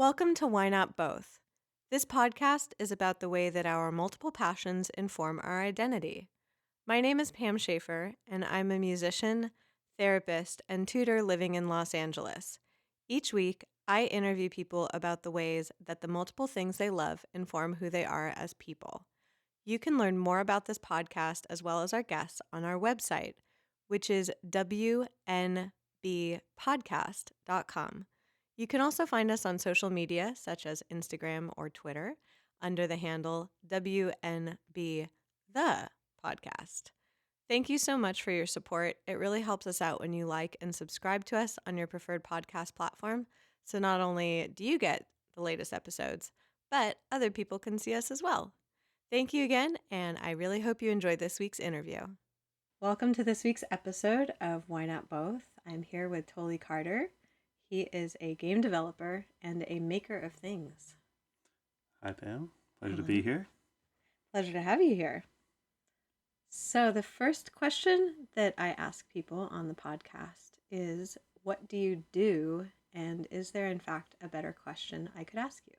Welcome to Why Not Both? This podcast is about the way that our multiple passions inform our identity. My name is Pam Shaffer, and I'm a musician, therapist, and tutor living in Los Angeles. Each week, I interview people about the ways that the multiple things they love inform who they are as people. You can learn more about this podcast as well as our guests on our website, which is wnbpodcast.com. You can also find us on social media, such as Instagram or Twitter, under the handle WNB The Podcast. Thank you so much for your support. It really helps us out when you like and subscribe to us on your preferred podcast platform. So not only do you get the latest episodes, but other people can see us as well. Thank you again, and I really hope you enjoyed this week's interview. Welcome to this week's episode of Why Not Both? I'm here with Toli Carter. He is a game developer and a maker of things. Hi, Pam. Pleasure to be here. Pleasure to have you here. So the first question that I ask people on the podcast is, what do you do? And is there, in fact, a better question I could ask you?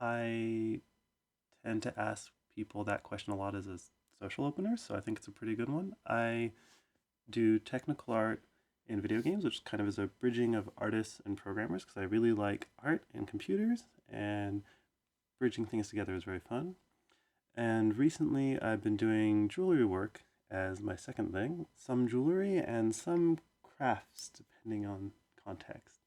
I tend to ask people that question a lot as a social opener, so I think it's a pretty good one. I do technical art in video games, which kind of is a bridging of artists and programmers, because I really like art and computers, and bridging things together is very fun. And recently I've been doing jewelry work as my second thing, some jewelry and some crafts, depending on context.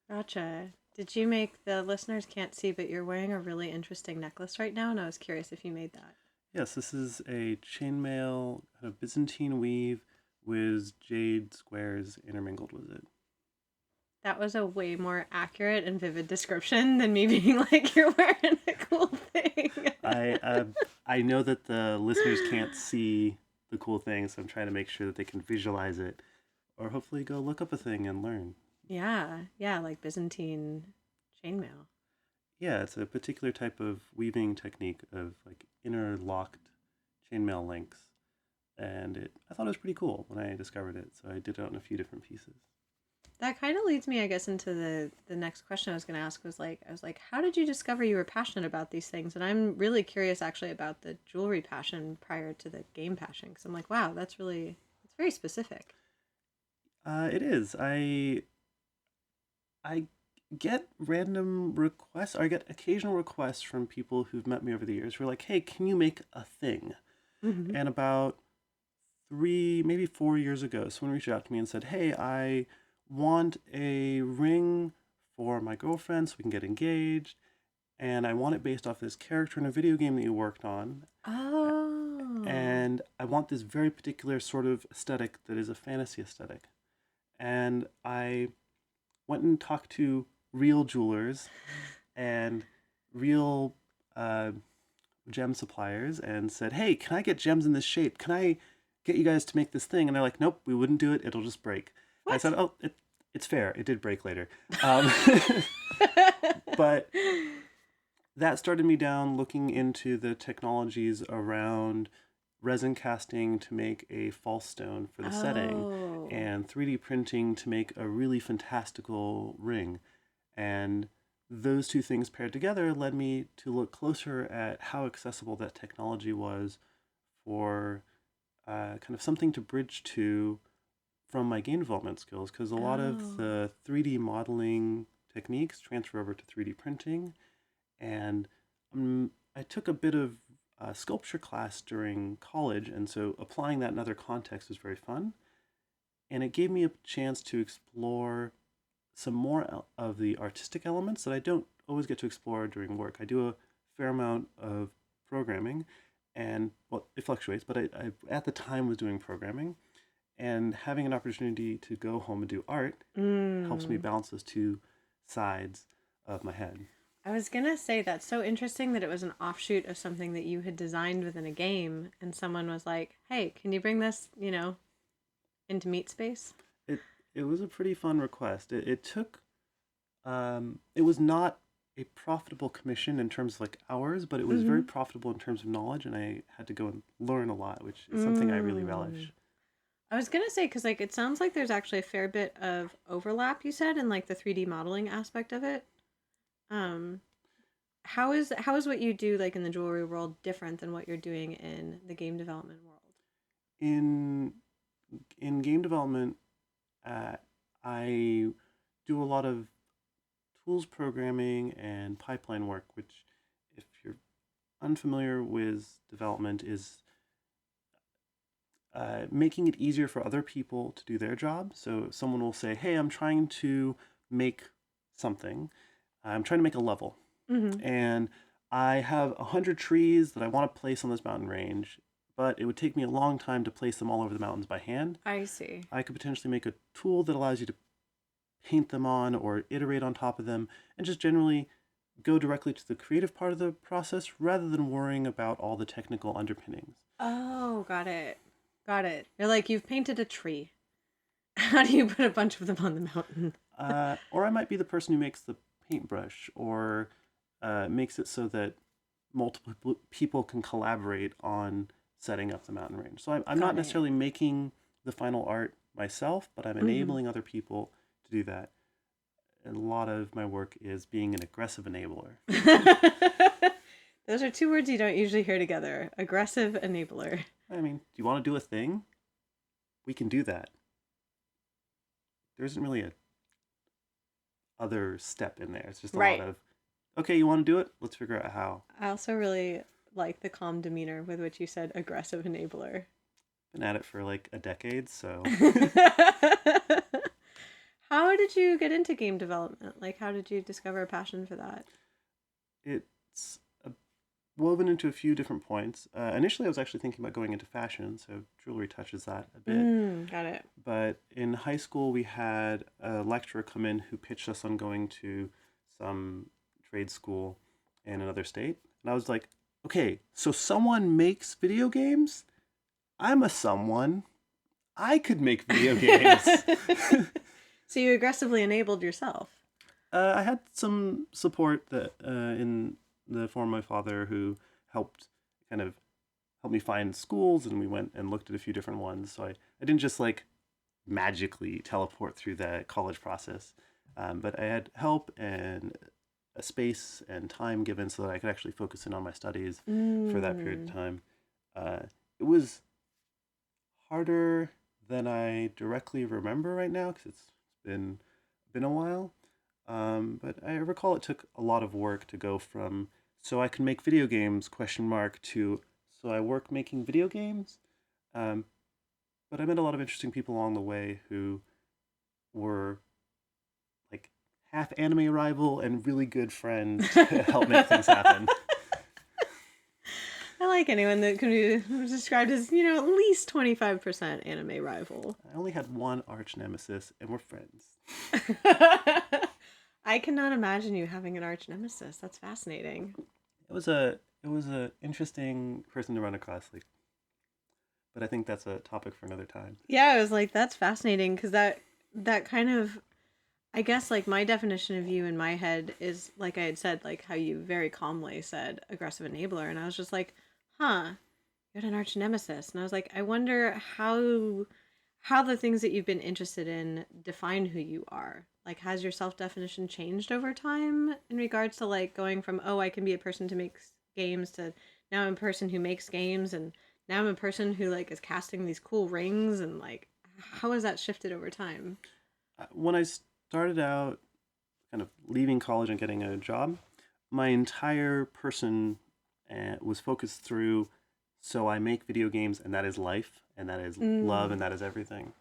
Gotcha. Did you make, the listeners can't see, but you're wearing a really interesting necklace right now, and I was curious if you made that. Yes, this is a chainmail kind of Byzantine weave with jade squares intermingled with it. That was a way more accurate and vivid description than me being like, you're wearing a cool thing. I know that the listeners can't see the cool thing, so I'm trying to make sure that they can visualize it, or hopefully go look up a thing and learn. Yeah, like Byzantine chainmail. Yeah, it's a particular type of weaving technique of like interlocked chainmail links. And I thought it was pretty cool when I discovered it, so I did it on a few different pieces. That kind of leads me, I guess, into the next question I was going to ask. I was like, how did you discover you were passionate about these things? And I'm really curious, actually, about the jewelry passion prior to the game passion, because I'm like, wow, it's very specific. It is. I get random requests, or I get occasional requests from people who've met me over the years who are like, hey, can you make a thing? Mm-hmm. And about 3, maybe 4 years ago, someone reached out to me and said, hey, I want a ring for my girlfriend so we can get engaged, and I want it based off this character in a video game that you worked on. Oh. And I want this very particular sort of aesthetic that is a fantasy aesthetic. And I went and talked to real jewelers and real gem suppliers and said, hey, can I get gems in this shape? Can I get you guys to make this thing? And they're like, nope, we wouldn't do it. It'll just break. I said, oh, it's fair. It did break later. But that started me down looking into the technologies around resin casting to make a false stone for the setting, and 3D printing to make a really fantastical ring. And those two things paired together led me to look closer at how accessible that technology was for kind of something to bridge to from my game development skills, because a lot of the 3D modeling techniques transfer over to 3D printing. And I took a bit of sculpture class during college, and so applying that in other contexts was very fun. And it gave me a chance to explore some more of the artistic elements that I don't always get to explore during work. I do a fair amount of programming, and well, it fluctuates, but I at the time was doing programming. And having an opportunity to go home and do art helps me balance those two sides of my head. I was going to say, that's so interesting that it was an offshoot of something that you had designed within a game, and someone was like, hey, can you bring this, into Meat Space? It was a pretty fun request. It took, it was not a profitable commission in terms of like hours, but it was very profitable in terms of knowledge, and I had to go and learn a lot, which is something I really relish. I was going to say, because it sounds like there's actually a fair bit of overlap, you said, in the 3D modeling aspect of it. Um, how is what you do like in the jewelry world different than what you're doing in the game development world? In game development, uh, I do a lot of tools programming and pipeline work, which, if you're unfamiliar with development, is making it easier for other people to do their job. So someone will say, "Hey, I'm trying to make something. I'm trying to make a level, Mm-hmm. and I have 100 trees that I want to place on this mountain range, but it would take me a long time to place them all over the mountains by hand. I see. I could potentially make a tool that allows you to paint them on or iterate on top of them, and just generally go directly to the creative part of the process rather than worrying about all the technical underpinnings." Oh, got it. Got it. You're like, you've painted a tree. How do you put a bunch of them on the mountain? Or I might be the person who makes the paintbrush or makes it so that multiple people can collaborate on setting up the mountain range. So I'm not Got it. necessarily making the final art myself, but I'm Mm-hmm. enabling other people to do that. And a lot of my work is being an aggressive enabler. Those are two words you don't usually hear together. Aggressive enabler. I mean, do you want to do a thing? We can do that. There isn't really a other step in there. It's just a lot Right. of, okay, you want to do it? Let's figure out how. I also really like the calm demeanor with which you said aggressive enabler. Been at it for like a decade, so How did you get into game development? Like, how did you discover a passion for that? it's woven into a few different points. Initially, I was actually thinking about going into fashion, so jewelry touches that a bit. Got it. But in high school, we had a lecturer come in who pitched us on going to some trade school in another state. And I was like, okay, so someone makes video games? I'm a someone. I could make video games. So you aggressively enabled yourself. I had some support that in the form of my father, who helped kind of help me find schools, and we went and looked at a few different ones. So I didn't just like magically teleport through the college process, but I had help and a space and time given so that I could actually focus in on my studies for that period of time. It was harder than I directly remember right now because it's been a while. But I recall it took a lot of work to go from "so I can make video games?" question mark to "so I work making video games." Um, but I met a lot of interesting people along the way who were like half anime rival and really good friends to help make things happen. I like anyone that can be described as, at least 25% anime rival. I only had one arch nemesis, and we're friends. I cannot imagine you having an arch nemesis. That's fascinating. It was a interesting person to run across, like, but I think that's a topic for another time. Yeah, I was like, that's fascinating because that kind of, I guess, like my definition of you in my head is like I had said, like how you very calmly said aggressive enabler, and I was just like, huh, you had an arch nemesis, and I was like, I wonder how the things that you've been interested in define who you are. Like, has your self definition changed over time in regards to like going from, oh, I can be a person who makes games to now I'm a person who makes games, and now I'm a person who like is casting these cool rings, and like how has that shifted over time? When I started out, kind of leaving college and getting a job, my entire person was focused through. So I make video games, and that is life, and that is love, Mm. and that is everything.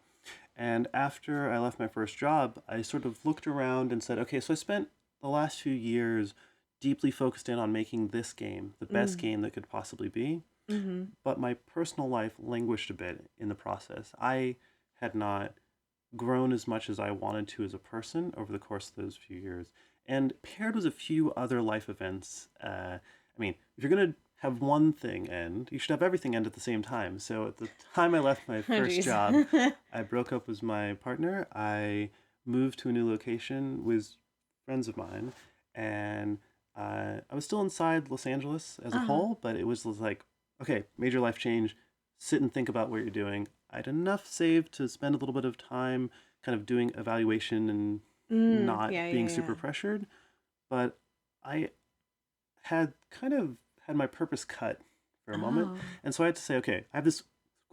And after I left my first job, I sort of looked around and said, okay, so I spent the last few years deeply focused in on making this game the best Mm. game that could possibly be. Mm-hmm. But my personal life languished a bit in the process. I had not grown as much as I wanted to as a person over the course of those few years. And paired with a few other life events, I mean, if you're going to have one thing end, you should have everything end at the same time. So at the time I left my Oh, first geez. job, I broke up with my partner. I moved to a new location with friends of mine, and I was still inside Los Angeles as a Uh-huh. whole, but it was like, okay, major life change. Sit and think about what you're doing. I had enough saved to spend a little bit of time kind of doing evaluation and Mm. not Yeah, being yeah, super yeah. pressured. But I had kind of had my purpose cut for a moment. Oh. And so I had to say, okay, I have this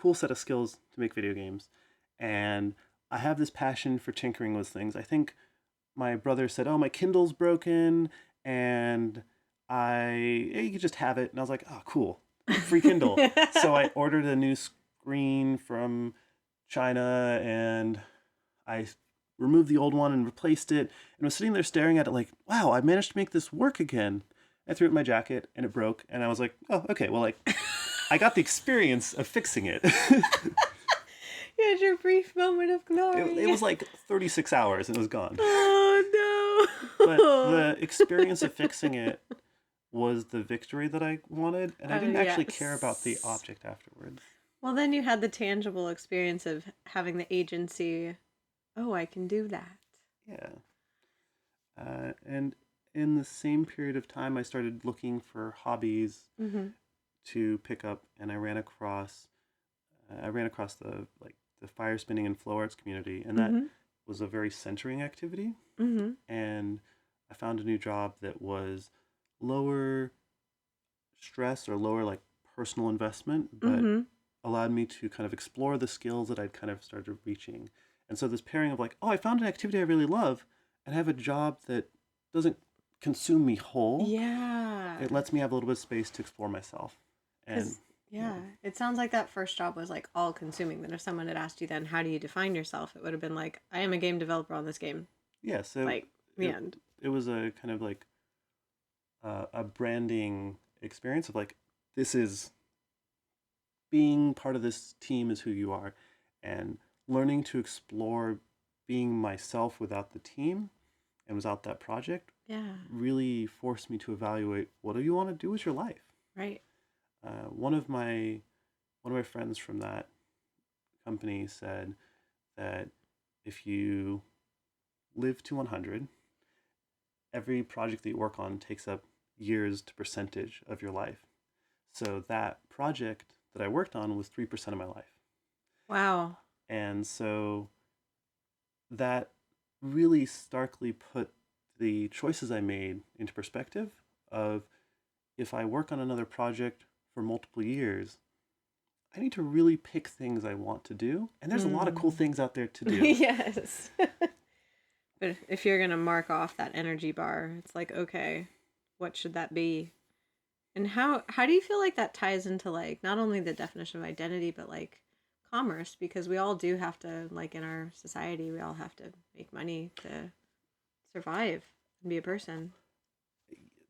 cool set of skills to make video games, and I have this passion for tinkering with things. I think my brother said, "Oh, my Kindle's broken," and you could just have it. And I was like, "Oh, cool, free Kindle." So I ordered a new screen from China, and I removed the old one and replaced it, and was sitting there staring at it like, "Wow, I managed to make this work again." I threw it in my jacket, and it broke, and I was like, "Oh, okay, well, like, I got the experience of fixing it." You had your brief moment of glory. It was like 36 hours and it was gone. Oh, no. But the experience of fixing it was the victory that I wanted, and I didn't actually care about the object afterwards. Well, then you had the tangible experience of having the agency. Oh, I can do that. Yeah. And in the same period of time, I started looking for hobbies to pick up, and I ran across the fire spinning and flow arts community, and that was a very centering activity. And I found a new job that was lower stress or lower like personal investment, but allowed me to kind of explore the skills that I'd kind of started reaching. And so this pairing of like, oh, I found an activity I really love, and have a job that doesn't consume me whole. Yeah. It lets me have a little bit of space to explore myself. And yeah, it sounds like that first job was like all consuming. That if someone had asked you then, how do you define yourself? It would have been like, I am a game developer on this game. Yeah, so like the end. It was a kind of like a branding experience of like, this is being part of this team is who you are, and learning to explore being myself without the team and without that project really forced me to evaluate, what do you want to do with your life? Right. One of my friends from that company said that if you live to 100, every project that you work on takes up years to percentage of your life. So that project that I worked on was 3% of my life. Wow. And so that really starkly put the choices I made into perspective of, if I work on another project for multiple years, I need to really pick things I want to do. And there's a lot of cool things out there to do. Yes. But if you're going to mark off that energy bar, it's like, okay, what should that be? And how do you feel like that ties into like not only the definition of identity, but like commerce? Because we all do have to, like in our society, we all have to make money to survive and be a person.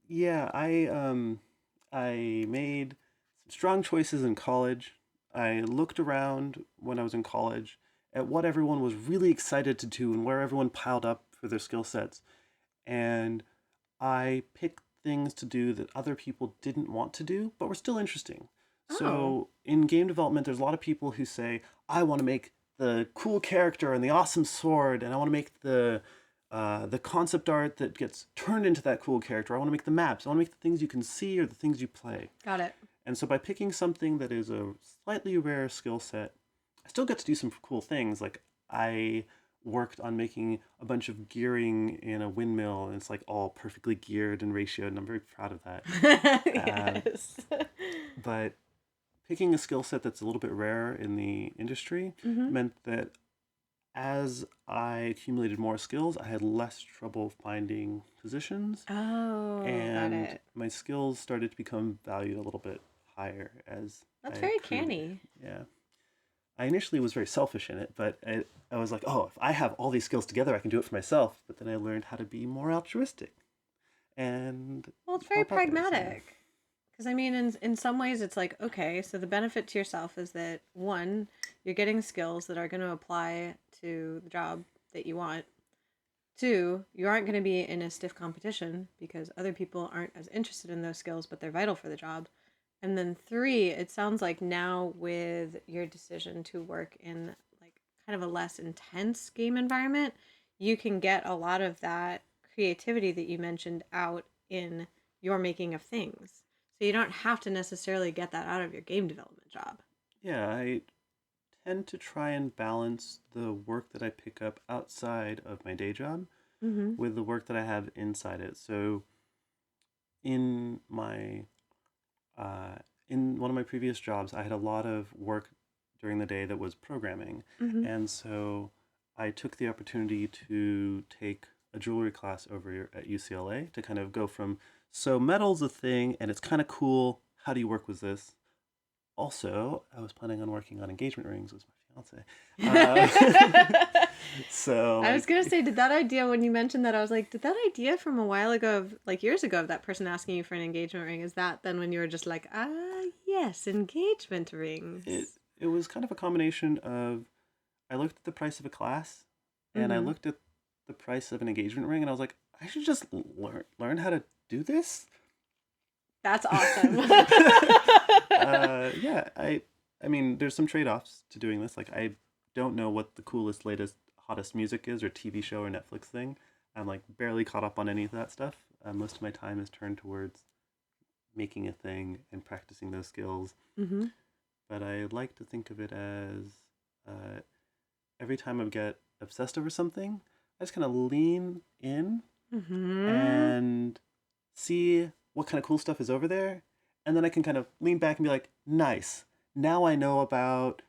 Yeah, I made some strong choices in college. I looked around when I was in college at what everyone was really excited to do and where everyone piled up for their skill sets. And I picked things to do that other people didn't want to do, but were still interesting. So in game development, there's a lot of people who say, I want to make the cool character and the awesome sword, and I want to make the concept art that gets turned into that cool character. I want to make the maps. I want to make the things you can see or the things you play. Got it. And so by picking something that is a slightly rare skill set, I still get to do some cool things. Like I worked on making a bunch of gearing in a windmill, and it's like all perfectly geared and ratioed, and I'm very proud of that. Yes. But picking a skill set that's a little bit rare in the industry meant that as I accumulated more skills, I had less trouble finding positions. Oh, and got it. my skills started to become valued a little bit higher as That's I very accrued. canny. Yeah. I initially was very selfish in it, but I was like, oh, if I have all these skills together, I can do it for myself. But then I learned how to be more altruistic. And well, it's very pragmatic. Because I mean, in some ways, it's like, okay, so the benefit to yourself is that one, you're getting skills that are going to apply to the job that you want. Two, you aren't going to be in a stiff competition because other people aren't as interested in those skills, but they're vital for the job. And then three, it sounds like now with your decision to work in like kind of a less intense game environment, you can get a lot of that creativity that you mentioned out in your making of things. So you don't have to necessarily get that out of your game development job. Yeah, I tend to try and balance the work that I pick up outside of my day job with the work that I have inside it. So in my in one of my previous jobs, I had a lot of work during the day that was programming, Mm-hmm. and so I took the opportunity to take a jewelry class over at UCLA to kind of go from, so metal's a thing and it's kind of cool. How do you work with this? Also, I was planning on working on engagement rings with my fiance. So I was like, gonna say, did that idea, when you mentioned that, I was like, did that idea from a while ago, of like years ago, of that person asking you for an engagement ring, is that then when you were just like, yes, engagement it rings? it was kind of a combination of, I looked at the price of a class and I Mm-hmm. looked at the price of an engagement ring and I was like, I should just learn how to do this. That's awesome. Yeah, I mean, there's some trade-offs to doing this. Like, I don't know what the coolest, latest, hottest music is, or TV show or Netflix thing. I'm like barely caught up on any of that stuff. Most of my time is turned towards making a thing and practicing those skills. Mm-hmm. But I like to think of it as, uh, every time I get obsessed over something, I just kind of lean in Mm-hmm. and see what kind of cool stuff is over there. And then I can kind of lean back and be like, nice. Now I know about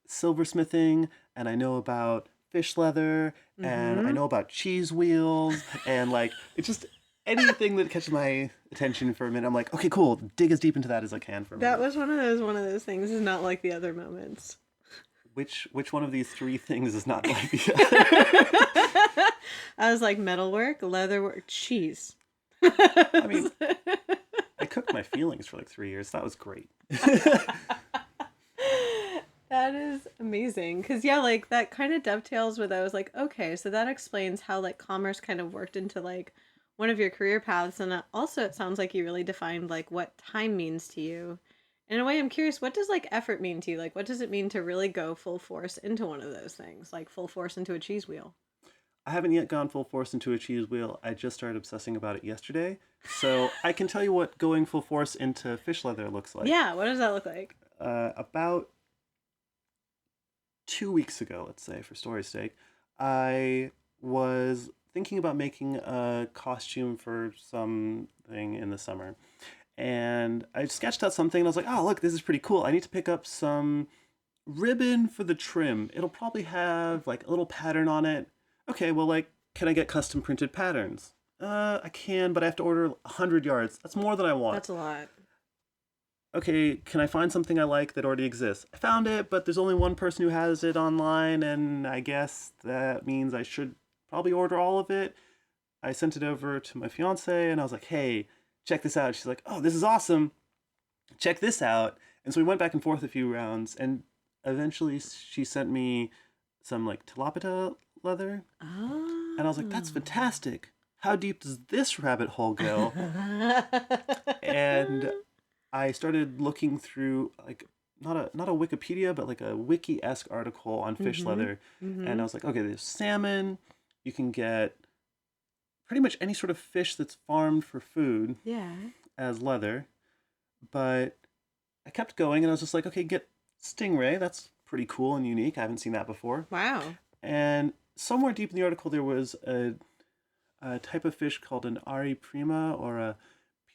silversmithing, and I know about fish leather, and I Mm-hmm. know about cheese wheels, and like, it's just anything that catches my attention for a minute. I'm like, okay, cool. Dig as deep into that as I can for a That moment. was one of those things, is not like the other moments. Which one of these three things is not like the other? I was like, metalwork, leatherwork, cheese. I mean, I cooked my feelings for like 3 years. That was great. That is amazing. Because, yeah, like that kind of dovetails with, I was like, okay, so that explains how like commerce kind of worked into like one of your career paths. And also, it sounds like you really defined like what time means to you. In a way, I'm curious, what does like effort mean to you? Like, what does it mean to really go full force into one of those things, like full force into a cheese wheel? I haven't yet gone full force into a cheese wheel. I just started obsessing about it yesterday. So I can tell you what going full force into fish leather looks like. Yeah, what does that look like? About 2 weeks ago, let's say, for story's sake, I was thinking about making a costume for something in the summer. And I sketched out something and I was like, oh, look, this is pretty cool. I need to pick up some ribbon for the trim. It'll probably have like a little pattern on it. Okay, well, like, can I get custom printed patterns? I can, but I have to order 100 yards. That's more than I want. That's a lot. Okay, can I find something I like that already exists? I found it, but there's only one person who has it online, and I guess that means I should probably order all of it. I sent it over to my fiance, and I was like, hey, check this out. She's like, oh, this is awesome. Check this out. And so we went back and forth a few rounds, and eventually she sent me some like tilapia leather, and I was like, that's Oh. fantastic. How deep does this rabbit hole go? And I started looking through like, not a Wikipedia, but like a wiki-esque article on fish Mm-hmm. leather, and Mm-hmm. I was like, okay, there's salmon. You can get pretty much any sort of fish that's farmed for food Yeah. as leather, but I kept going, and I was just like, okay, get stingray. That's pretty cool and unique. I haven't seen that before. Wow. And somewhere deep in the article, there was a type of fish called an ari prima or a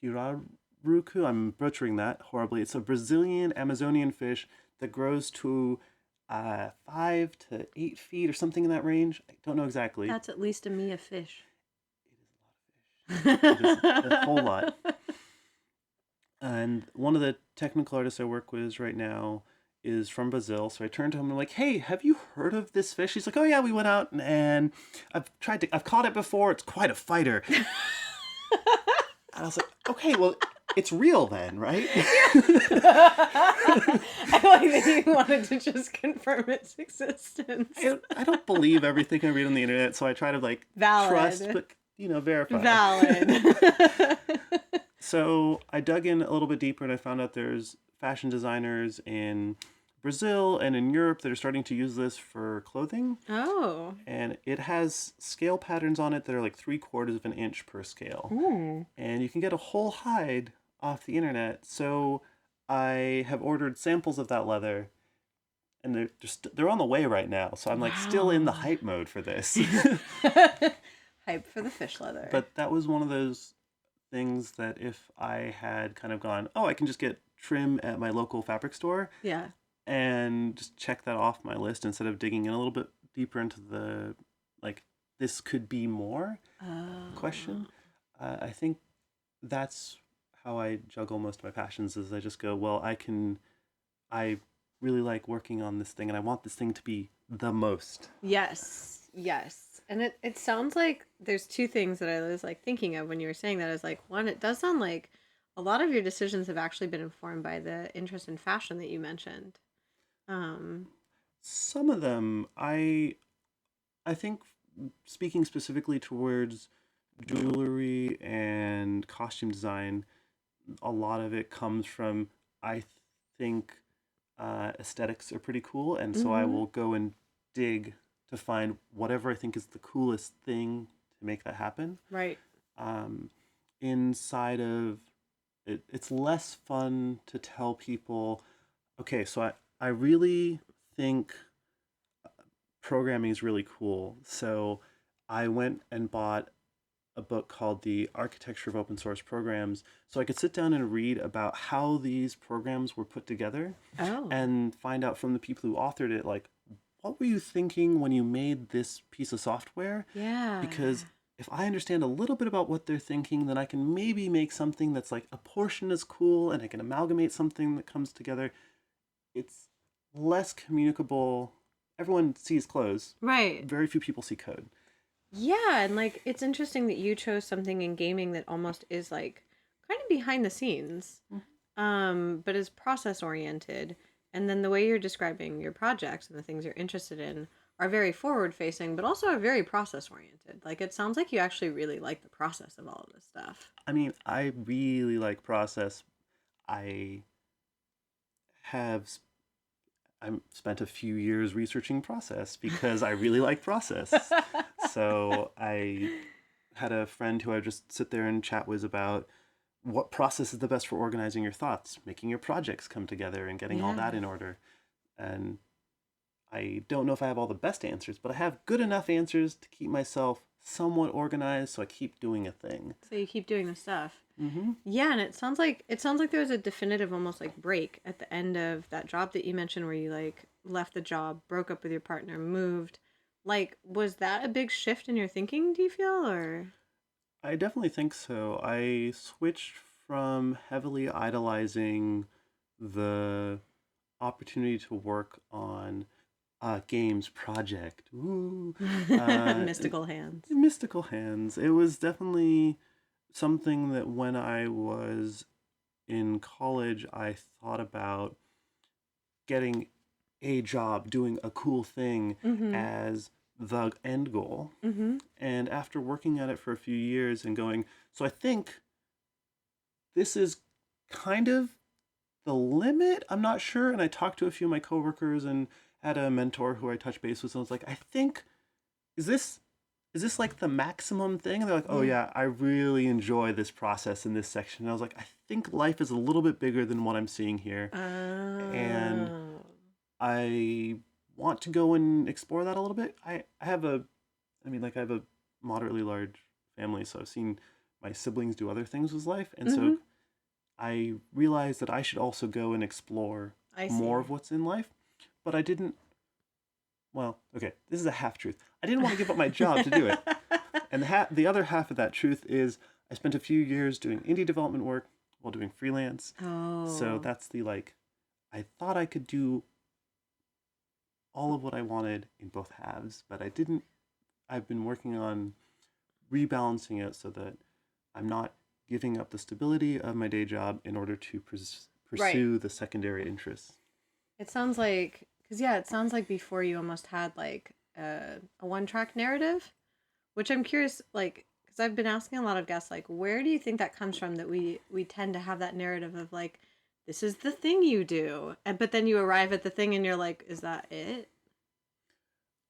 pirarucu. I'm butchering that horribly. It's a Brazilian Amazonian fish that grows to 5 to 8 feet or something in that range. I don't know exactly. That's at least a Mia fish. It is a whole lot. And one of the technical artists I work with right now is from Brazil. So I turned to him and I'm like, hey, have you heard of this fish? He's like, oh yeah, we went out and I've caught it before. It's quite a fighter. And I was like, okay, well, it's real then, right? I like that you wanted to just confirm its existence. I don't believe everything I read on the internet, so I try to like Valid. trust, but verify. Valid. So I dug in a little bit deeper and I found out there's fashion designers in Brazil and in Europe that are starting to use this for clothing. Oh. And it has scale patterns on it that are like 3/4 of an inch per scale. Ooh. And you can get a whole hide off the internet. So I have ordered samples of that leather, and they're on the way right now. So I'm like still in the Wow. hype mode for this. Hype for the fish leather. But that was one of those things that if I had kind of gone, oh, I can just get trim at my local fabric store Yeah. and just check that off my list instead of digging in a little bit deeper into the, like, this could be more Oh. question. I think that's how I juggle most of my passions is I just go, well, I really like working on this thing and I want this thing to be the most. Yes, yes. And it sounds like there's two things that I was like thinking of when you were saying that. I was like, one, it does sound like a lot of your decisions have actually been informed by the interest in fashion that you mentioned. Um, Some of them, I think speaking specifically towards jewelry and costume design, a lot of it comes from I think aesthetics are pretty cool, and so I mm-hmm. will go and dig to find whatever I think is the coolest thing to make that happen. Right. Um, inside of it, it's less fun to tell people, okay, so I really think programming is really cool. So I went and bought a book called The Architecture of Open Source Programs so I could sit down and read about how these programs were put together Oh, and find out from the people who authored it, like, what were you thinking when you made this piece of software? yeah. Because if I understand a little bit about what they're thinking, then I can maybe make something that's like a portion as cool and I can amalgamate something that comes together. It's less communicable. Everyone sees clothes. Right. Very few people see code. Yeah, and like it's interesting that you chose something in gaming that almost is like kind of behind the scenes, but is process oriented. And then the way you're describing your projects and the things you're interested in are very forward facing, but also are very process oriented. Like it sounds like you actually really like the process of all of this stuff. I mean, I really like process. I have I spent a few years researching process because I really like process. So I had a friend who I just sit there and chat with about what process is the best for organizing your thoughts, making your projects come together, and getting all Yeah. that in order. And I don't know if I have all the best answers, but I have good enough answers to keep myself somewhat organized, so I keep doing a thing. So you keep doing the stuff. Mm-hmm. Yeah, and it sounds like there was a definitive almost like break at the end of that job that you mentioned where you like left the job, broke up with your partner, moved. Like was that a big shift in your thinking, do you feel or I definitely think so. I switched from heavily idolizing the opportunity to work on a games project. Ooh, uh, mystical hands? mystical hands. It was definitely something that when I was in college, I thought about getting a job, doing a cool thing Mhm. as the end goal. Mhm. And after working at it for a few years and going, so I think this is kind of the limit. I'm not sure. And I talked to a few of my coworkers and had a mentor who I touched base with. And I was like, I think, is this like the maximum thing? And they're like, oh Yeah. yeah, I really enjoy this process in this section. And I was like, I think life is a little bit bigger than what I'm seeing here. And Oh. I want to go and explore that a little bit. I have a, I mean, like I have a moderately large family, so I've seen my siblings do other things with life. And so Mhm. I realized that I should also go and explore I more of see. what's in life. But I didn't, well, okay, this is a half truth. I didn't want to give up my job to do it. And the other half of that truth is I spent a few years doing indie development work while doing freelance. So Oh. that's the like, I thought I could do all of what I wanted in both halves, but I didn't. I've been working on rebalancing it so that I'm not giving up the stability of my day job in order to Right. pursue the secondary interests. It sounds like, because yeah, it sounds like before you almost had like a one track narrative, which I'm curious, like, because I've been asking a lot of guests, like, where do you think that comes from that we tend to have that narrative of like, this is the thing you do, and but then you arrive at the thing and you're like, is that it?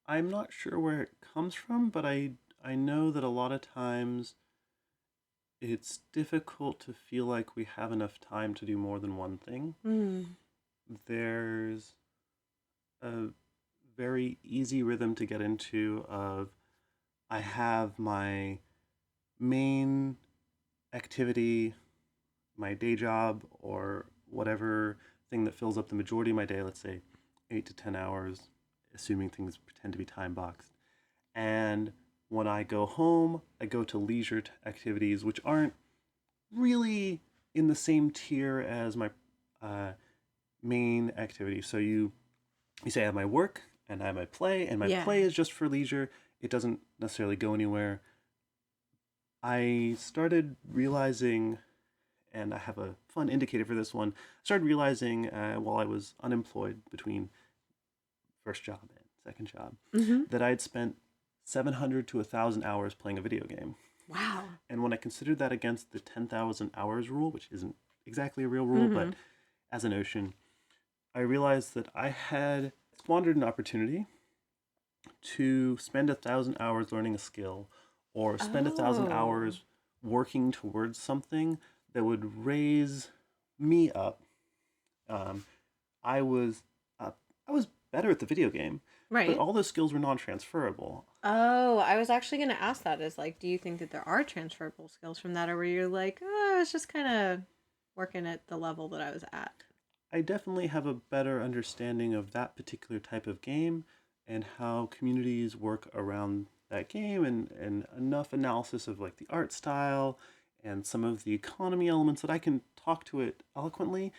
I'm not sure where it comes from, but I know that a lot of times it's difficult to feel like we have enough time to do more than one thing. Hmm. There's a very easy rhythm to get into of I have my main activity, my day job, or whatever thing that fills up the majority of my day, let's say 8 to 10 hours, assuming things pretend to be time boxed. And when I go home, I go to leisure activities, which aren't really in the same tier as my main activity. So you say I have my work and I have my play, and my play is just for leisure. It doesn't necessarily go anywhere. I started realizing, and I have a fun indicator for this one, I started realizing while I was unemployed between first job and second job, that I had spent 700 to 1,000 hours playing a video game. Wow. And when I considered that against the 10,000 hours rule, which isn't exactly a real rule, but as a notion, I realized that I had squandered an opportunity to spend 1,000 hours learning a skill, or spend 1,000 hours working towards something that would raise me up. I was better at the video game, right? But all those skills were non-transferable. Oh, I was actually going to ask that. Is like, do you think that there are transferable skills from that, or where you're like, oh, I was just kind of working at the level that I was at? I definitely have a better understanding of that particular type of game and how communities work around that game, and enough analysis of like the art style and some of the economy elements that I can talk to it eloquently.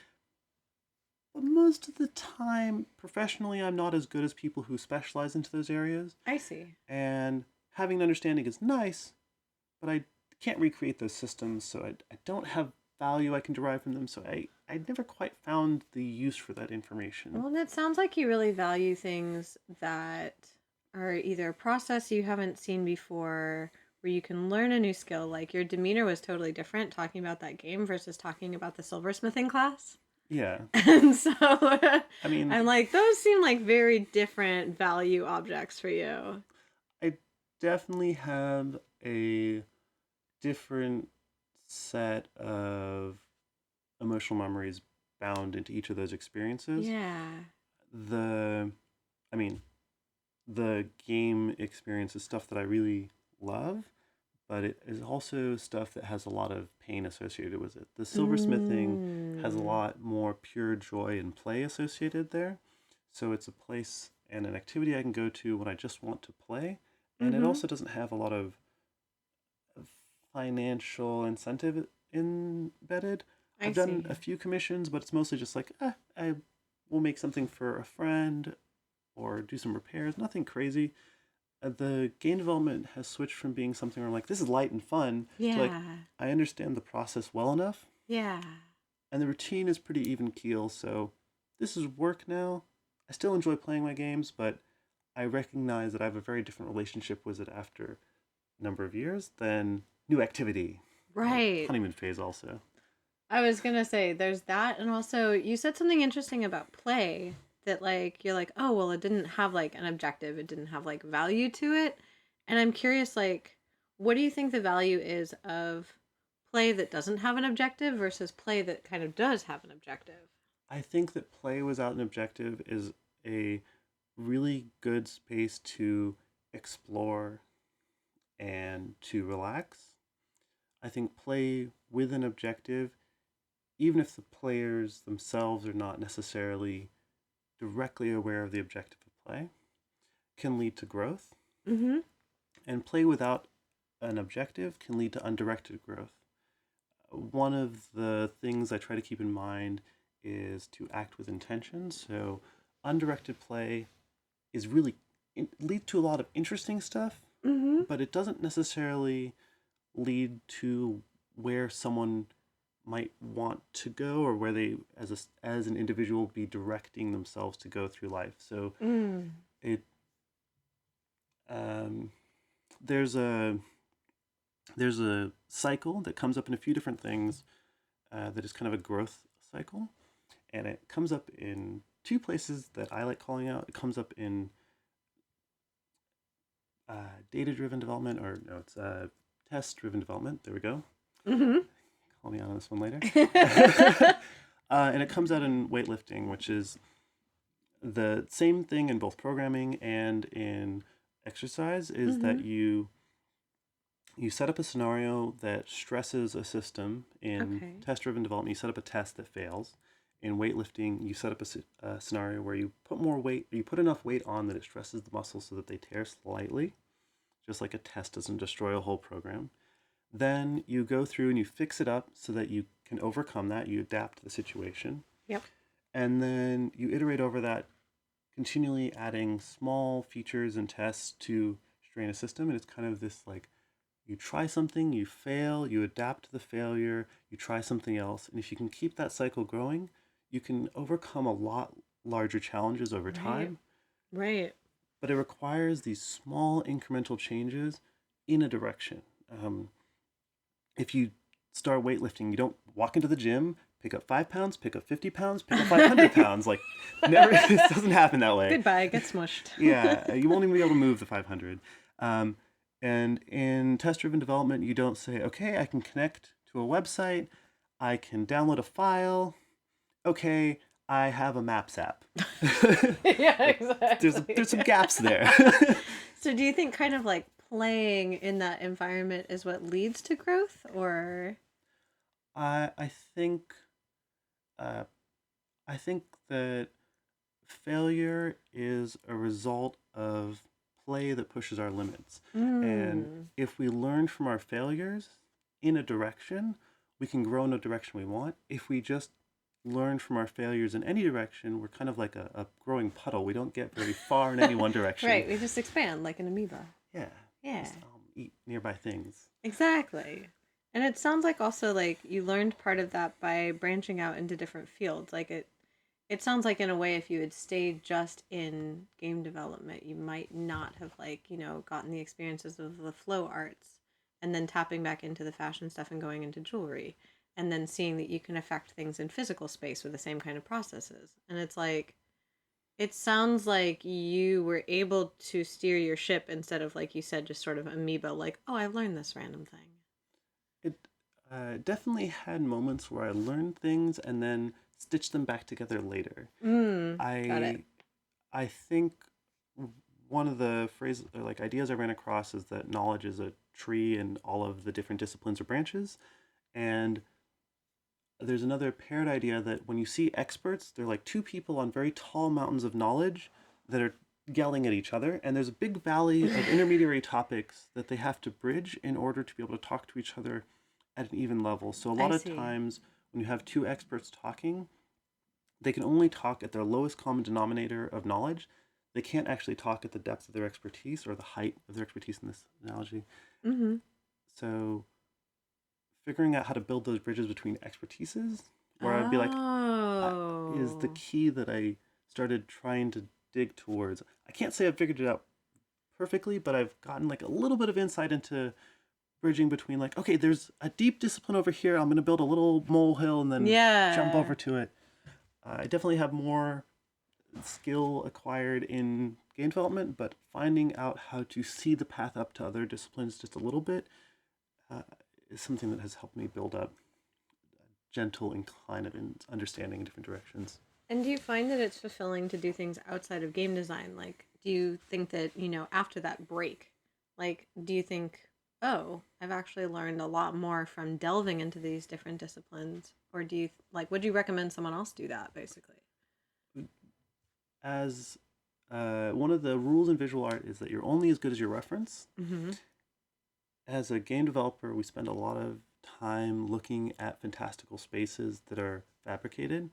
But most of the time, professionally, I'm not as good as people who specialize into those areas. I see. And having an understanding is nice, but I can't recreate those systems, so I don't have value I can derive from them, so I never quite found the use for that information. Well, it sounds like you really value things that are either a process you haven't seen before, where you can learn a new skill. Like your demeanor was totally different talking about that game versus talking about the silversmithing class. Yeah. And so, I mean, I'm like, those seem like very different value objects for you. I definitely have a different set of emotional memories bound into each of those experiences. Yeah. The game experience is stuff that I really love, but it is also stuff that has a lot of pain associated with it. The silversmithing has a lot more pure joy and play associated there. So it's a place and an activity I can go to when I just want to play. And it also doesn't have a lot of financial incentive embedded. I've done a few commissions, but it's mostly just like, I will make something for a friend or do some repairs. Nothing crazy. The game development has switched from being something where I'm like, this is light and fun, to like, I understand the process well enough. Yeah. And the routine is pretty even keel, so this is work now. I still enjoy playing my games, but I recognize that I have a very different relationship with it after a number of years than new activity. Right. Honeymoon phase also. I was going to say, there's that, and also, you said something interesting about play. That like you're like, oh well, it didn't have like an objective, it didn't have like value to it. And I'm curious, like, what do you think the value is of play that doesn't have an objective versus play that kind of does have an objective? I think that play without an objective is a really good space to explore and to relax. I think play with an objective, even if the players themselves are not necessarily directly aware of the objective of play, can lead to growth. And play without an objective can lead to undirected growth. One of the things I try to keep in mind is to act with intention. So undirected play is really lead to a lot of interesting stuff, but it doesn't necessarily lead to where someone might want to go, or where they as an individual be directing themselves to go through life. So there's a cycle that comes up in a few different things that is kind of a growth cycle, and it comes up in two places that I like calling out. It comes up in data-driven development, or no, it's test-driven development. There we go. Call me on this one later. And it comes out in weightlifting, which is the same thing in both programming and in exercise, is that you You set up a scenario that stresses a system. In Okay. test-driven development, you set up a test that fails. In weightlifting, you set up a scenario where you put more weight, you put enough weight on that it stresses the muscles so that they tear slightly, just like a test doesn't destroy a whole program. Then you go through and you fix it up so that you can overcome that. You adapt the situation. Yep. And then you iterate over that, continually adding small features and tests to strain a system. And it's kind of this like, you try something, you fail, you adapt to the failure, you try something else. And if you can keep that cycle growing, you can overcome a lot larger challenges over time. Right. But it requires these small incremental changes in a direction. If you start weightlifting, you don't walk into the gym, pick up 5 pounds, pick up 50 pounds, pick up 500 pounds. Like, never, it doesn't happen that way. Goodbye, get smushed. Yeah, you won't even be able to move the 500. And in test-driven development, you don't say, okay, I can connect to a website, I can download a file, okay, I have a Maps app. Yeah, exactly. There's some gaps there. So do you think kind of like playing in that environment is what leads to growth, or? I think I think that failure is a result of play that pushes our limits. And if we learn from our failures in a direction, we can grow in a direction we want. If we just learn from our failures in any direction, we're kind of like a growing puddle. We don't get very far in any one direction. Right, we just expand like an amoeba. Yeah. Yeah. Just, eat nearby things. Exactly. And it sounds like also like you learned part of that by branching out into different fields. Like it sounds like in a way if you had stayed just in game development, you might not have like, gotten the experiences of the flow arts and then tapping back into the fashion stuff and going into jewelry and then seeing that you can affect things in physical space with the same kind of processes. And it's like it sounds like you were able to steer your ship instead of, like you said, just sort of amoeba, like, oh, I've learned this random thing. It definitely had moments where I learned things and then stitched them back together later. Got it. I think one of the phrases or like ideas I ran across is that knowledge is a tree and all of the different disciplines or branches. And there's another paired idea that when you see experts, they're like two people on very tall mountains of knowledge that are yelling at each other, and there's a big valley of intermediary topics that they have to bridge in order to be able to talk to each other at an even level. So a lot of times when you have two experts talking, they can only talk at their lowest common denominator of knowledge. They can't actually talk at the depth of their expertise or the height of their expertise in this analogy. So figuring out how to build those bridges between expertises, where I'd be like, is the key that I started trying to dig towards. I can't say I've figured it out perfectly, but I've gotten like a little bit of insight into bridging between like, okay, there's a deep discipline over here. I'm going to build a little molehill and then jump over to it. I definitely have more skill acquired in game development, but finding out how to see the path up to other disciplines just a little bit is something that has helped me build up a gentle incline of understanding in different directions. And do you find that it's fulfilling to do things outside of game design? Like, do you think that, after that break, like, do you think, oh, I've actually learned a lot more from delving into these different disciplines? Or do you, would you recommend someone else do that, basically? As one of the rules in visual art is that you're only as good as your reference. As a game developer, we spend a lot of time looking at fantastical spaces that are fabricated.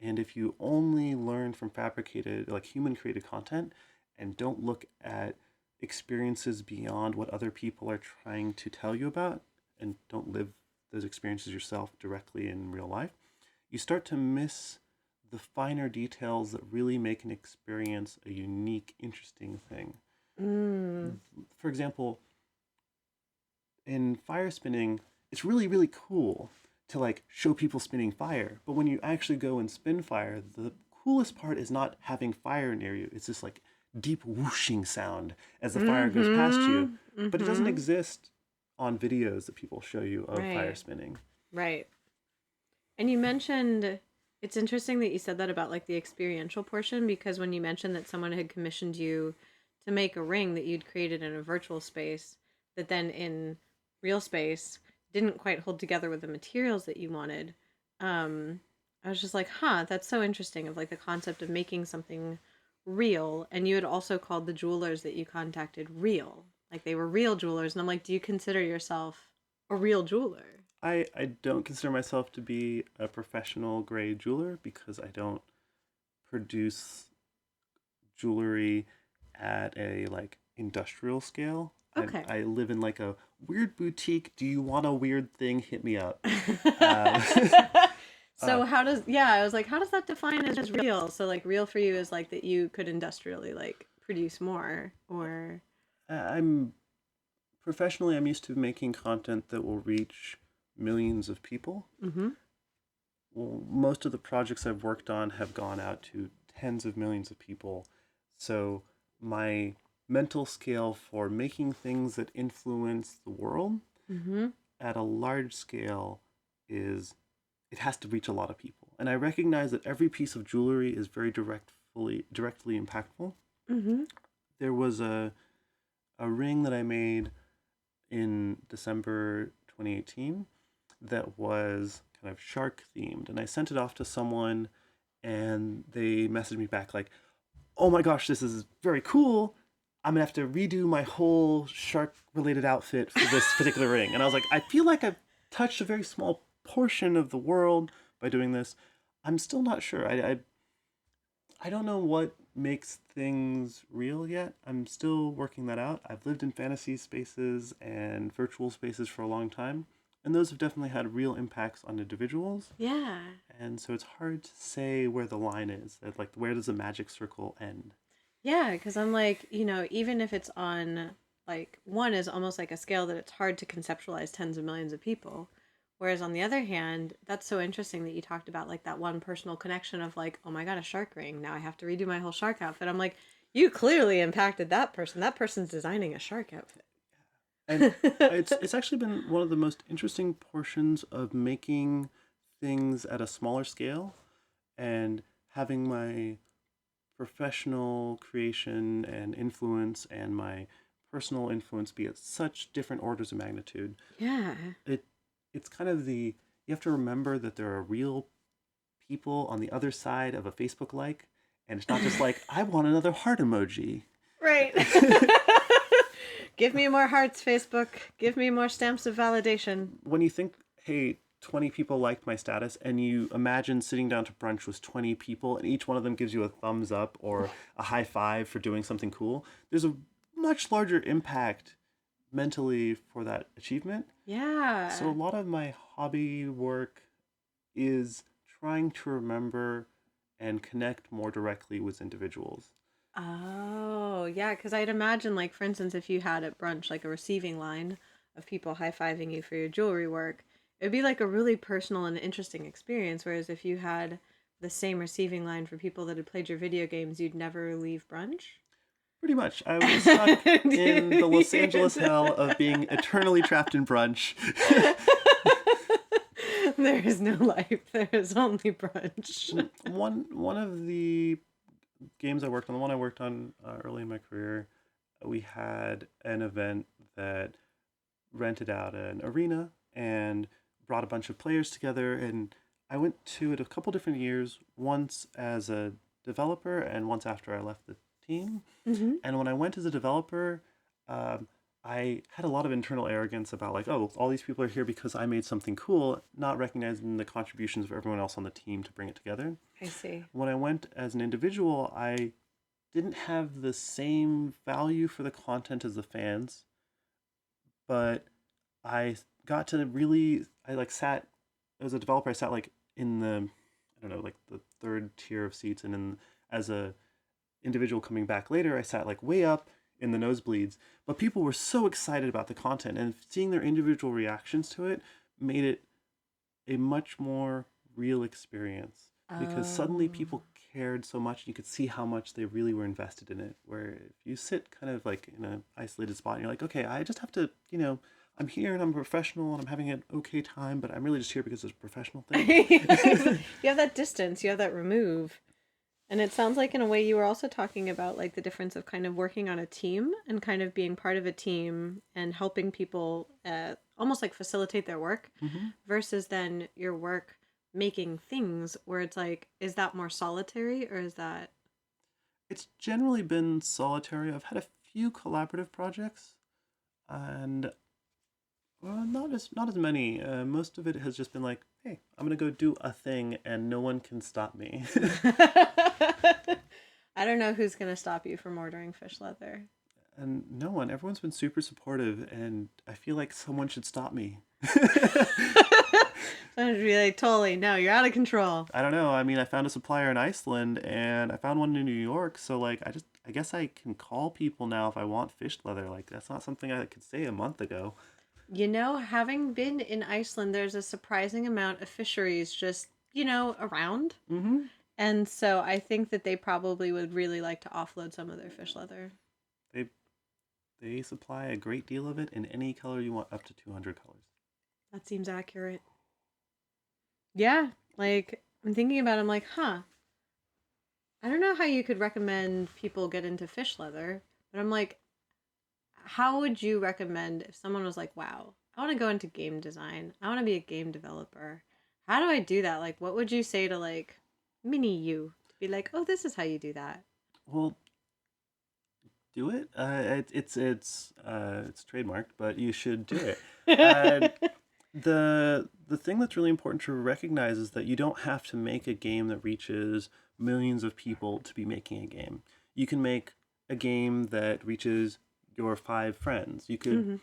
And if you only learn from fabricated, like human-created content, and don't look at experiences beyond what other people are trying to tell you about, and don't live those experiences yourself directly in real life, you start to miss the finer details that really make an experience a unique, interesting thing. For example, in fire spinning, it's really, really cool to like show people spinning fire. But when you actually go and spin fire, the coolest part is not having fire near you. It's this like deep whooshing sound as the fire goes past you. But it doesn't exist on videos that people show you of fire spinning. Right. And you mentioned, it's interesting that you said that about like the experiential portion, because when you mentioned that someone had commissioned you to make a ring that you'd created in a virtual space, that then in real space didn't quite hold together with the materials that you wanted. I was just like, huh, that's so interesting, of like the concept of making something real. And you had also called the jewelers that you contacted real. Like they were real jewelers. And I'm like, do you consider yourself a real jeweler? I don't consider myself to be a professional grade jeweler because I don't produce jewelry at a like industrial scale. Okay. I live in like a weird boutique. Do you want a weird thing? Hit me up. Um, uh, So how does, yeah, I was like, how does that define as real? So like real for you is like that you could industrially like produce more, or I'm professionally, I'm used to making content that will reach millions of people. mm-hmm. Well, most of the projects I've worked on have gone out to tens of millions of people. So my mental scale for making things that influence the world Mm-hmm. at a large scale is it has to reach a lot of people. And I recognize that every piece of jewelry is very directly impactful. Mm-hmm. There was a ring that I made in December 2018 that was kind of shark themed, and I sent it off to someone, and they messaged me back like, "Oh my gosh, this is very cool. I'm gonna have to redo my whole shark related outfit for this particular ring." And I was like, I feel like I've touched a very small portion of the world by doing this. I'm still not sure. I don't know what makes things real yet. I'm still working that out. I've lived in fantasy spaces and virtual spaces for a long time, and those have definitely had real impacts on individuals. Yeah. And so it's hard to say where the line is. Like, where does the magic circle end? Yeah, because I'm like, even if it's on like one is almost like a scale that it's hard to conceptualize tens of millions of people. Whereas on the other hand, that's so interesting that you talked about like that one personal connection of like, oh my God, a shark ring. Now I have to redo my whole shark outfit. I'm like, you clearly impacted that person. That person's designing a shark outfit. And it's actually been one of the most interesting portions of making things at a smaller scale and having my professional creation and influence and my personal influence be at such different orders of magnitude. Yeah. It it's kind of the you have to remember that there are real people on the other side of a Facebook like, and it's not just like I want another heart emoji. Right. Give me more hearts, Facebook. Give me more stamps of validation. When you think, hey, 20 people liked my status, and you imagine sitting down to brunch with 20 people, and each one of them gives you a thumbs up or a high five for doing something cool, there's a much larger impact mentally for that achievement. Yeah. So a lot of my hobby work is trying to remember and connect more directly with individuals. Oh, yeah, because I'd imagine, like, for instance, if you had at brunch, like, a receiving line of people high-fiving you for your jewelry work, it would be, like, a really personal and interesting experience, whereas if you had the same receiving line for people that had played your video games, you'd never leave brunch? Pretty much. I was stuck in the Los Angeles hell of being eternally trapped in brunch. There is no life. There is only brunch. One of the games I worked on, the one I worked on early in my career, we had an event that rented out an arena and brought a bunch of players together. And I went to it a couple different years, once as a developer and once after I left the team. Mm-hmm. And when I went as a developer, I had a lot of internal arrogance about like, oh, all these people are here because I made something cool, not recognizing the contributions of everyone else on the team to bring it together. I see. When I went as an individual, I didn't have the same value for the content as the fans, but I got to really, I like sat, as a developer, I sat like in the, I don't know, like the third tier of seats. And then as a individual coming back later, I sat like way up in the nosebleeds. But people were so excited about the content, and seeing their individual reactions to it made it a much more real experience because suddenly people cared so much and you could see how much they really were invested in it. Where if you sit kind of like in an isolated spot and you're like, okay, I just have to, I'm here and I'm a professional and I'm having an okay time, but I'm really just here because it's a professional thing. You have that distance, you have that remove. And it sounds like in a way you were also talking about like the difference of kind of working on a team and kind of being part of a team and helping people almost like facilitate their work versus then your work making things where it's like, is that more solitary or is that... It's generally been solitary. I've had a few collaborative projects, and not as many. Most of it has just been like, hey, I'm gonna go do a thing, and no one can stop me. I don't know who's gonna stop you from ordering fish leather. And no one. Everyone's been super supportive, and I feel like someone should stop me. Someone should be like, Toli, no, you're out of control. I don't know. I mean, I found a supplier in Iceland, and I found one in New York. So like, I guess I can call people now if I want fish leather. Like that's not something I could say a month ago. You know, having been in Iceland, there's a surprising amount of fisheries just, around. Mm-hmm. And so I think that they probably would really like to offload some of their fish leather. They they supply a great deal of it in any color you want, up to 200 colors. That seems accurate. Yeah, like I'm thinking about it, I'm like, huh. I don't know how you could recommend people get into fish leather, but I'm like, how would you recommend if someone was like, wow, I want to go into game design. I want to be a game developer. How do I do that? Like, what would you say to like mini you to be like, oh, this is how you do that? Well, do it. It's trademarked, but you should do it. The thing that's really important to recognize is that you don't have to make a game that reaches millions of people to be making a game. You can make a game that reaches your 5 friends. You could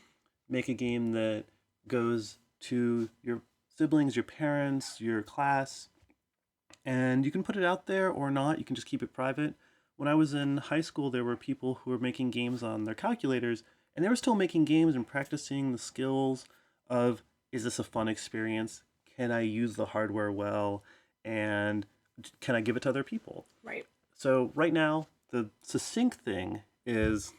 make a game that goes to your siblings, your parents, your class, and you can put it out there or not. You can just keep it private. When I was in high school, there were people who were making games on their calculators, and they were still making games and practicing the skills of, is this a fun experience? Can I use the hardware well? And can I give it to other people? Right. So right now, the succinct thing is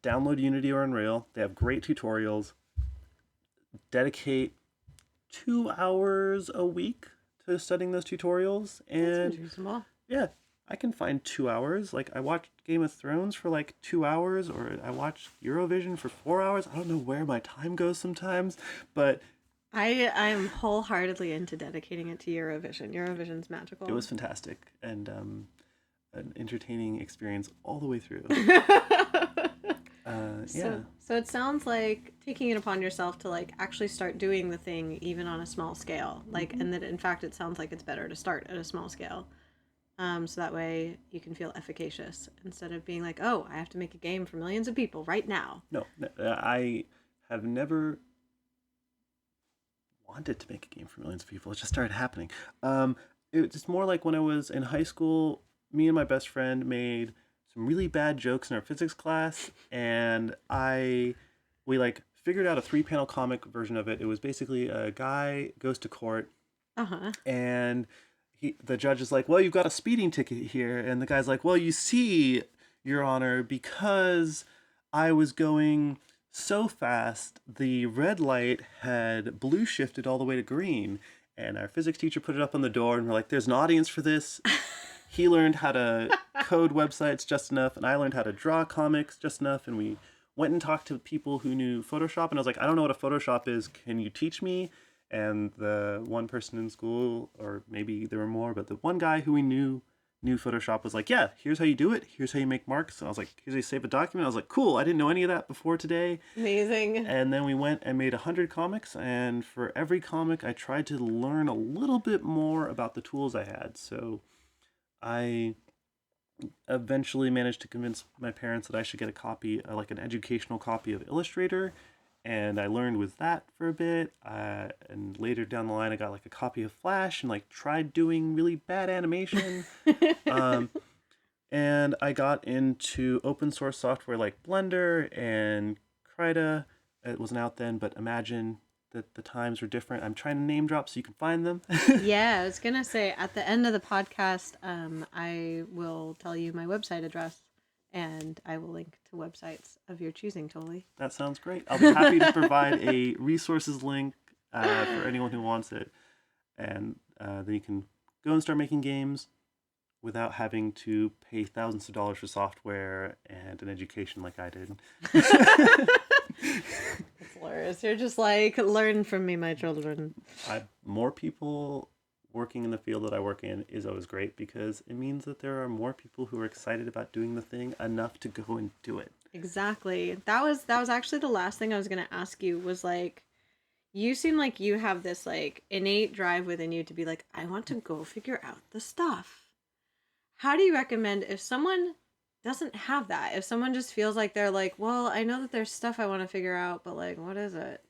download Unity or Unreal. They have great tutorials. Dedicate 2 hours a week to studying those tutorials. And that's reasonable. Yeah, I can find 2 hours. Like I watched Game of Thrones for like 2 hours, or I watched Eurovision for 4 hours. I don't know where my time goes sometimes, but I'm wholeheartedly into dedicating it to Eurovision. Eurovision's magical. it was fantastic and an entertaining experience all the way through. Yeah. So it sounds like taking it upon yourself to like actually start doing the thing even on a small scale. Like, and that in fact it sounds like it's better to start at a small scale. So that way you can feel efficacious instead of being like, oh, I have to make a game for millions of people right now. No, I have never wanted to make a game for millions of people. It just started happening. It's more like when I was in high school, me and my best friend made some really bad jokes in our physics class, and we like figured out a 3-panel comic version of it. It was basically a guy goes to court, and the judge is like, well, you've got a speeding ticket here. And the guy's like, well, you see, Your Honor, because I was going so fast, the red light had blue shifted all the way to green. And our physics teacher put it up on the door, and we're like, there's an audience for this. He learned how to code websites just enough, and I learned how to draw comics just enough. And we went and talked to people who knew Photoshop. And I was like, I don't know what a Photoshop is. Can you teach me? And the one person in school, or maybe there were more, but the one guy who we knew Photoshop was like, yeah, here's how you do it. Here's how you make marks. And I was like, here's how you save a document. I was like, cool. I didn't know any of that before today. Amazing. And then we went and made 100 comics. And for every comic, I tried to learn a little bit more about the tools I had. So I eventually managed to convince my parents that I should get a copy, like an educational copy of Illustrator. And I learned with that for a bit. And later down the line, I got like a copy of Flash and like tried doing really bad animation. And I got into open source software like Blender and Krita. It wasn't out then, but imagine that the times were different. I'm trying to name drop so you can find them. Yeah, I was going to say at the end of the podcast, I will tell you my website address. And I will link to websites of your choosing, Toli. That sounds great. I'll be happy to provide a resources link for anyone who wants it. And then you can go and start making games without having to pay thousands of dollars for software and an education like I did. That's hilarious. You're just like, learn from me, my children. More people working in the field that I work in is always great because it means that there are more people who are excited about doing the thing enough to go and do it. Exactly. That was actually the last thing I was going to ask you was like, you seem like you have this like innate drive within you to be like, I want to go figure out the stuff. How do you recommend if someone doesn't have that? If someone just feels like they're like, well, I know that there's stuff I want to figure out, but like, what is it?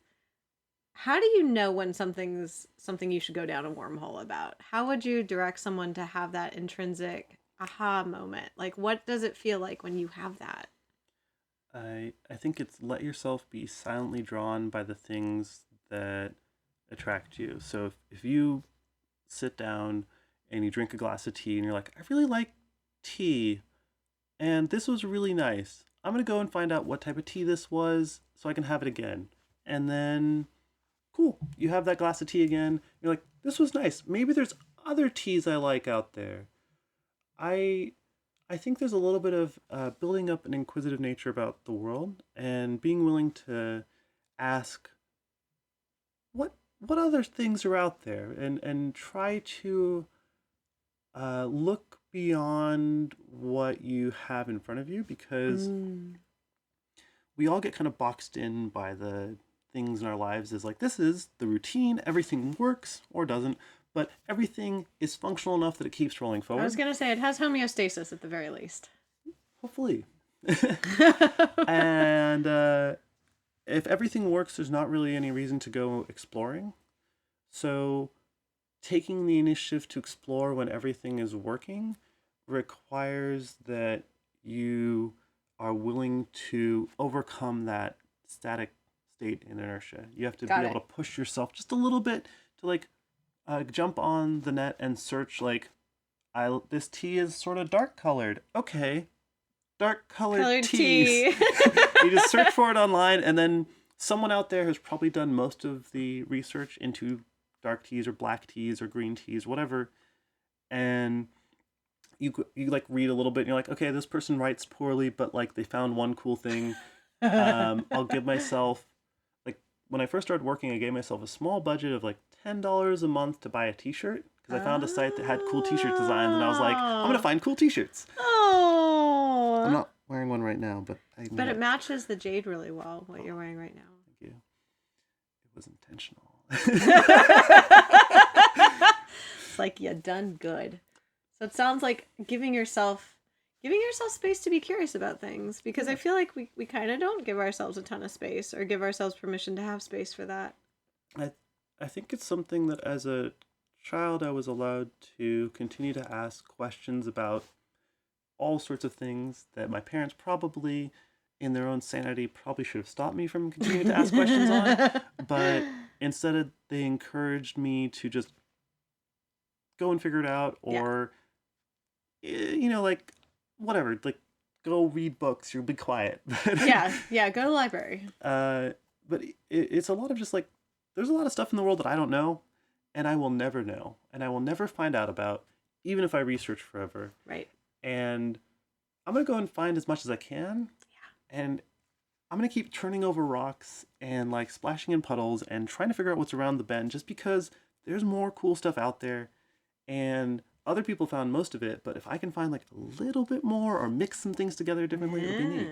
How do you know when something's something you should go down a wormhole about? How would you direct someone to have that intrinsic aha moment? Like, what does it feel like when you have that? I think it's let yourself be silently drawn by the things that attract you. So if you sit down and you drink a glass of tea and you're like, I really like tea and this was really nice. I'm going to go and find out what type of tea this was so I can have it again. And then, cool, you have that glass of tea again. You're like, this was nice. Maybe there's other teas I like out there. I think there's a little bit of building up an inquisitive nature about the world and being willing to ask what other things are out there and try to look beyond what you have in front of you, because we all get kind of boxed in by the things in our lives as like, this is the routine, everything works or doesn't, but everything is functional enough that it keeps rolling forward. I was going to say it has homeostasis at the very least. Hopefully. And if everything works, there's not really any reason to go exploring. So taking the initiative to explore when everything is working requires that you are willing to overcome that static state in inertia. You have to be able to push yourself just a little bit to like jump on the net and search like, this tea is sort of dark colored. Okay. Dark colored teas. You just search for it online, and then someone out there has probably done most of the research into dark teas or black teas or green teas, whatever. And you like read a little bit and you're like, okay, this person writes poorly, but like they found one cool thing. I'll give myself, like when I first started working, I gave myself a small budget of like $10 a month to buy a t-shirt because I found a site that had cool t-shirt designs, and I was like, I'm going to find cool t-shirts. Oh. I'm not wearing one right now, but But it matches the jade really well, what you're wearing right now. Thank you. It was intentional. It's like you done good. So it sounds like giving yourself space to be curious about things, because I feel like we kind of don't give ourselves a ton of space or give ourselves permission to have space for that. I think it's something that as a child I was allowed to continue to ask questions about all sorts of things that my parents probably, in their own sanity, probably should have stopped me from continuing to ask questions on. But instead, they encouraged me to just go and figure it out, or, like, whatever, like, go read books, you'll be quiet. Yeah, go to the library. But it's a lot of just, like, there's a lot of stuff in the world that I don't know, and I will never know, and I will never find out about, even if I research forever. Right. And I'm going to go and find as much as I can. Yeah. And I'm going to keep turning over rocks and like splashing in puddles and trying to figure out what's around the bend, just because there's more cool stuff out there. And other people found most of it, but if I can find like a little bit more or mix some things together differently, it'll be neat.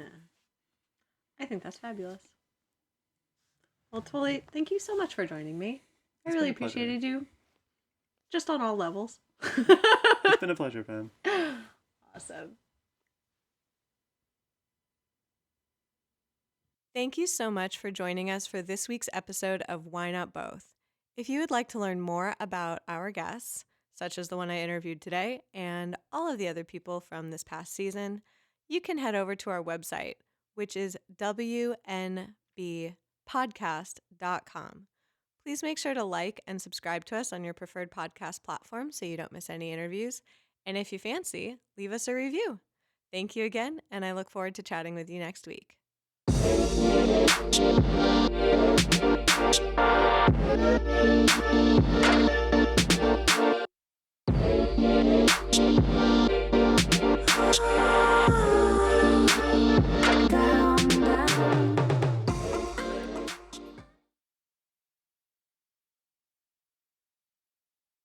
I think that's fabulous. Well, Toli, thank you so much for joining me. I really appreciated you. Just on all levels. It's been a pleasure, Pam. Awesome. Thank you so much for joining us for this week's episode of Why Not Both. If you would like to learn more about our guests, such as the one I interviewed today and all of the other people from this past season, you can head over to our website, which is wnbpodcast.com. Please make sure to like and subscribe to us on your preferred podcast platform so you don't miss any interviews. And if you fancy, leave us a review. Thank you again, and I look forward to chatting with you next week.